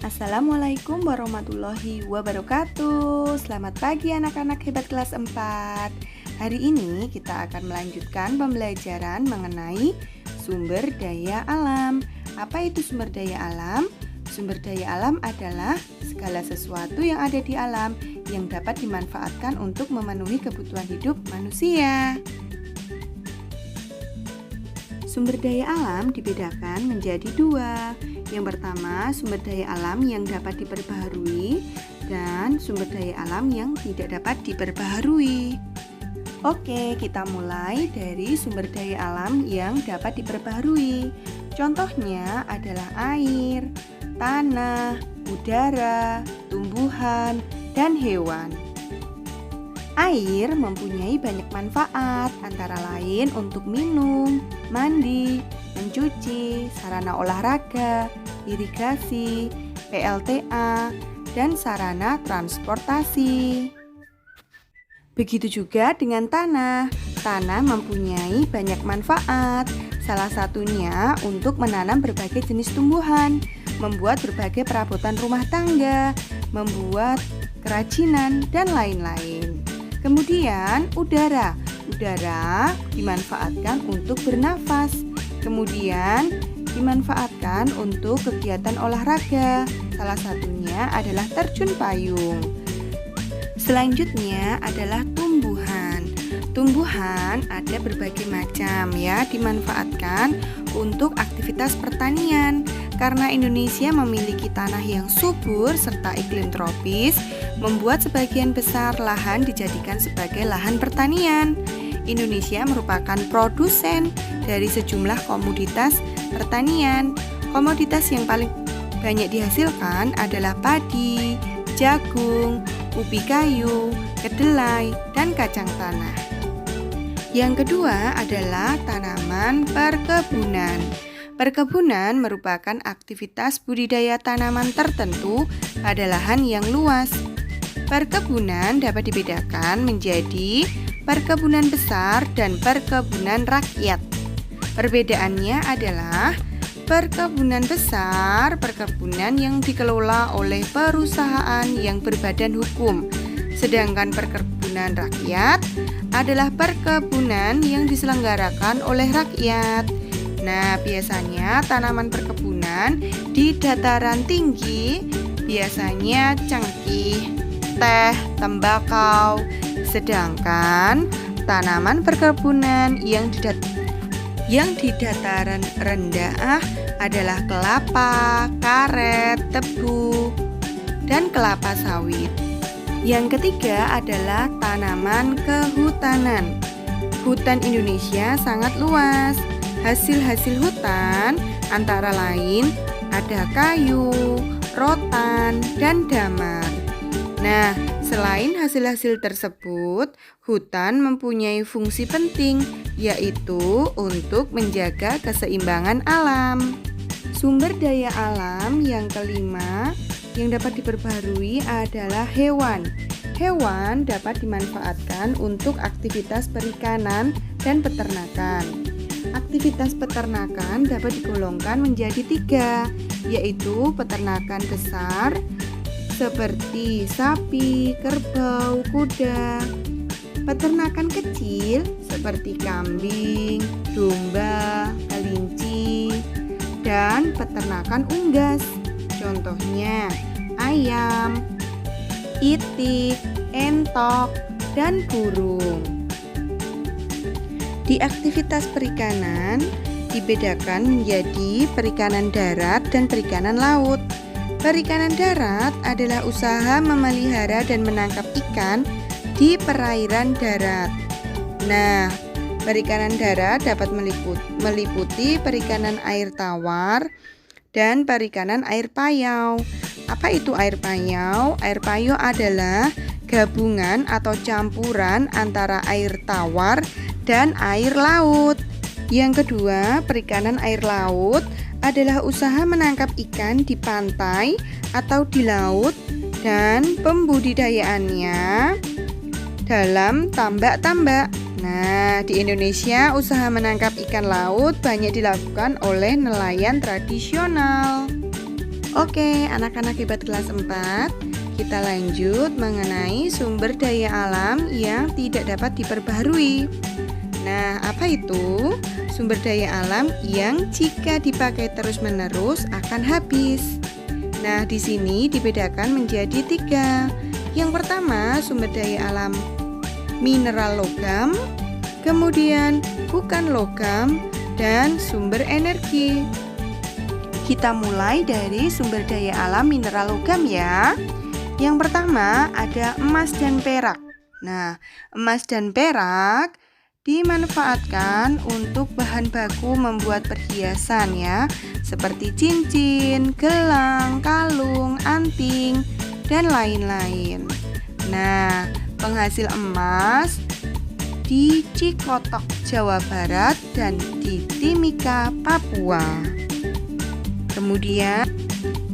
Assalamualaikum warahmatullahi wabarakatuh. Selamat pagi anak-anak hebat kelas 4. Hari ini kita akan melanjutkan pembelajaran mengenai sumber daya alam. Apa itu sumber daya alam? Sumber daya alam adalah segala sesuatu yang ada di alam yang dapat dimanfaatkan untuk memenuhi kebutuhan hidup manusia. Sumber daya alam dibedakan menjadi dua. Yang pertama, sumber daya alam yang dapat diperbaharui dan sumber daya alam yang tidak dapat diperbaharui. Oke, kita mulai dari sumber daya alam yang dapat diperbaharui. Contohnya adalah air, tanah, udara, tumbuhan, dan hewan. Air mempunyai banyak manfaat, antara lain untuk minum, mandi, mencuci, sarana olahraga, irigasi, PLTA, dan sarana transportasi. Begitu juga dengan tanah. Tanah mempunyai banyak manfaat, salah satunya untuk menanam berbagai jenis tumbuhan, membuat berbagai perabotan rumah tangga, membuat kerajinan, dan lain-lain. Kemudian udara. Udara dimanfaatkan untuk bernafas. Kemudian dimanfaatkan untuk kegiatan olahraga. Salah satunya adalah terjun payung. Selanjutnya adalah tumbuhan. Tumbuhan ada berbagai macam ya, dimanfaatkan untuk aktivitas pertanian. Karena Indonesia memiliki tanah yang subur serta iklim tropis, membuat sebagian besar lahan dijadikan sebagai lahan pertanian. Indonesia merupakan produsen dari sejumlah komoditas pertanian. Komoditas yang paling banyak dihasilkan adalah padi, jagung, ubi kayu, kedelai, dan kacang tanah. Yang kedua adalah tanaman perkebunan. Perkebunan merupakan aktivitas budidaya tanaman tertentu pada lahan yang luas. Perkebunan dapat dibedakan menjadi perkebunan besar dan perkebunan rakyat. Perbedaannya adalah perkebunan besar, perkebunan yang dikelola oleh perusahaan yang berbadan hukum. Sedangkan perkebunan rakyat adalah perkebunan yang diselenggarakan oleh rakyat. Nah, biasanya tanaman perkebunan di dataran tinggi biasanya cengkeh, teh, tembakau. Sedangkan tanaman perkebunan yang di dataran rendah adalah kelapa, karet, tebu, dan kelapa sawit. Yang ketiga adalah tanaman kehutanan. Hutan Indonesia sangat luas. Hasil-hasil hutan antara lain ada kayu, rotan, dan damar. Nah, selain hasil-hasil tersebut, hutan mempunyai fungsi penting, yaitu untuk menjaga keseimbangan alam. Sumber daya alam yang kelima yang dapat diperbaharui adalah hewan. Hewan dapat dimanfaatkan untuk aktivitas perikanan dan peternakan. Aktivitas peternakan dapat digolongkan menjadi tiga, yaitu peternakan besar seperti sapi, kerbau, kuda. Peternakan kecil seperti kambing, domba, kelinci, dan peternakan unggas. Contohnya ayam, itik, entok, dan burung. Di aktivitas perikanan dibedakan menjadi perikanan darat dan perikanan laut. Perikanan darat adalah usaha memelihara dan menangkap ikan di perairan darat. Nah, perikanan darat dapat meliputi perikanan air tawar dan perikanan air payau. Apa itu air payau? Air payau adalah gabungan atau campuran antara air tawar dan air laut. Yang kedua, perikanan air laut adalah usaha menangkap ikan di pantai atau di laut dan pembudidayaannya dalam tambak-tambak. Nah, di Indonesia usaha menangkap ikan laut banyak dilakukan oleh nelayan tradisional. Oke, anak-anak hebat kelas 4, kita lanjut mengenai sumber daya alam yang tidak dapat diperbaharui. Nah, apa itu? Sumber daya alam yang jika dipakai terus-menerus akan habis. Nah, di sini dibedakan menjadi 3. Yang pertama, sumber daya alam mineral logam, kemudian bukan logam, dan sumber energi. Kita mulai dari sumber daya alam mineral logam ya. Yang pertama ada emas dan perak. Nah, emas dan perak dimanfaatkan untuk bahan baku membuat perhiasan ya, seperti cincin, gelang, kalung, anting, dan lain-lain. Nah, penghasil emas di Cikotok, Jawa Barat dan di Timika, Papua. Kemudian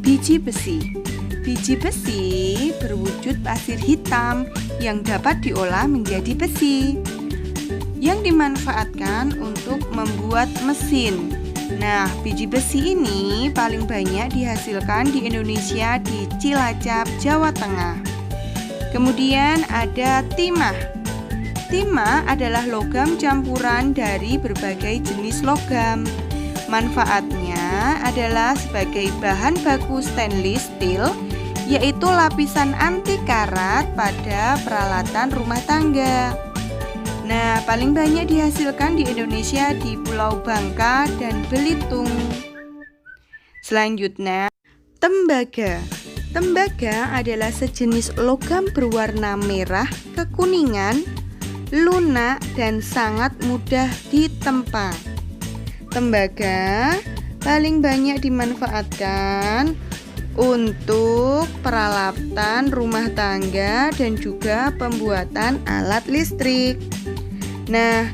biji besi. Biji besi berwujud pasir hitam yang dapat diolah menjadi besi yang dimanfaatkan untuk membuat mesin. Nah, biji besi ini paling banyak dihasilkan di Indonesia di Cilacap, Jawa Tengah. Kemudian ada timah. Timah adalah logam campuran dari berbagai jenis logam. Manfaatnya adalah sebagai bahan baku stainless steel, yaitu lapisan anti karat pada peralatan rumah tangga. Nah, paling banyak dihasilkan di Indonesia di Pulau Bangka dan Belitung. Selanjutnya, tembaga. Tembaga adalah sejenis logam berwarna merah kekuningan, lunak, dan sangat mudah ditempa. Tembaga paling banyak dimanfaatkan untuk peralatan rumah tangga dan juga pembuatan alat listrik. Nah,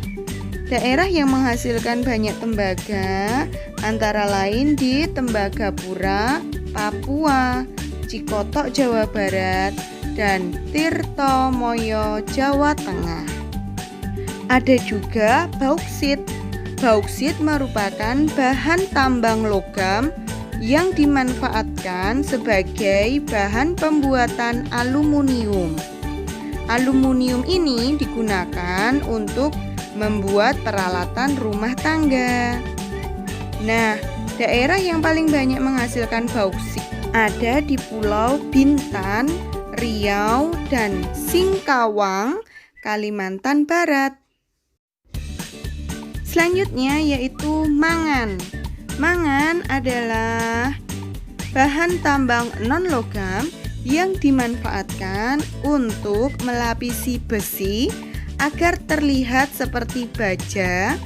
daerah yang menghasilkan banyak tembaga antara lain di Tembagapura, Papua, Cikotok, Jawa Barat, dan Tirtomoyo, Jawa Tengah. Ada juga bauksit. Bauksit merupakan bahan tambang logam yang dimanfaatkan sebagai bahan pembuatan aluminium. Aluminium ini digunakan untuk membuat peralatan rumah tangga. Nah, daerah yang paling banyak menghasilkan bauksit ada di Pulau Bintan, Riau, dan Singkawang, Kalimantan Barat. Selanjutnya yaitu mangan. Mangan adalah bahan tambang non-logam yang dimanfaatkan untuk melapisi besi agar terlihat seperti baja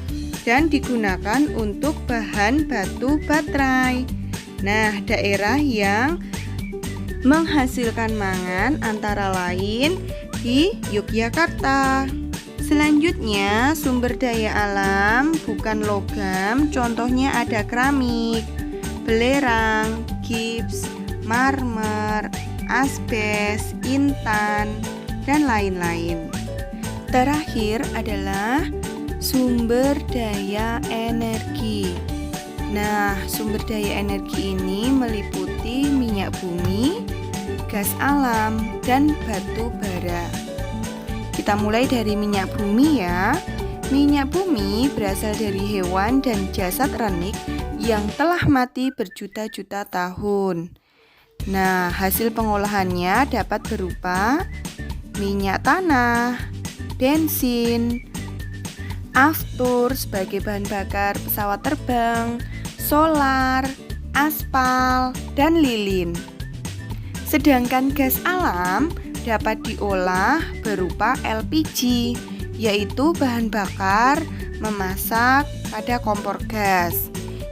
dan digunakan untuk bahan batu baterai. Nah, daerah yang menghasilkan mangan antara lain di Yogyakarta. Selanjutnya, sumber daya alam bukan logam, contohnya ada keramik, belerang, gips, marmer, asbes, intan, dan lain-lain. Terakhir adalah sumber daya energi. Nah, sumber daya energi ini meliputi minyak bumi, gas alam, dan batu bara. Kita mulai dari minyak bumi ya. Minyak bumi berasal dari hewan dan jasad renik yang telah mati berjuta-juta tahun. Nah, hasil pengolahannya dapat berupa minyak tanah, bensin, aftur sebagai bahan bakar pesawat terbang, solar, aspal, dan lilin. Sedangkan gas alam dapat diolah berupa LPG, yaitu bahan bakar memasak pada kompor gas.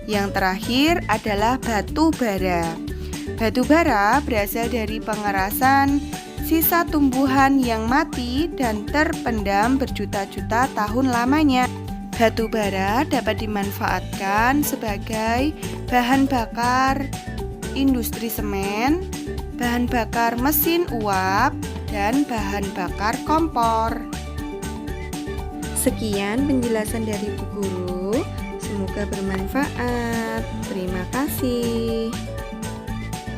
Yang terakhir adalah batu bara. Batu bara berasal dari pengerasan sisa tumbuhan yang mati dan terpendam berjuta-juta tahun lamanya. Batu bara dapat dimanfaatkan sebagai bahan bakar industri semen, bahan bakar mesin uap, dan bahan bakar kompor. Sekian penjelasan dari Bu Guru. Semoga bermanfaat. Terima kasih.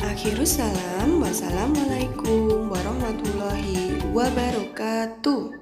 Akhirus salam, wassalamualaikum warahmatullahi wabarakatuh.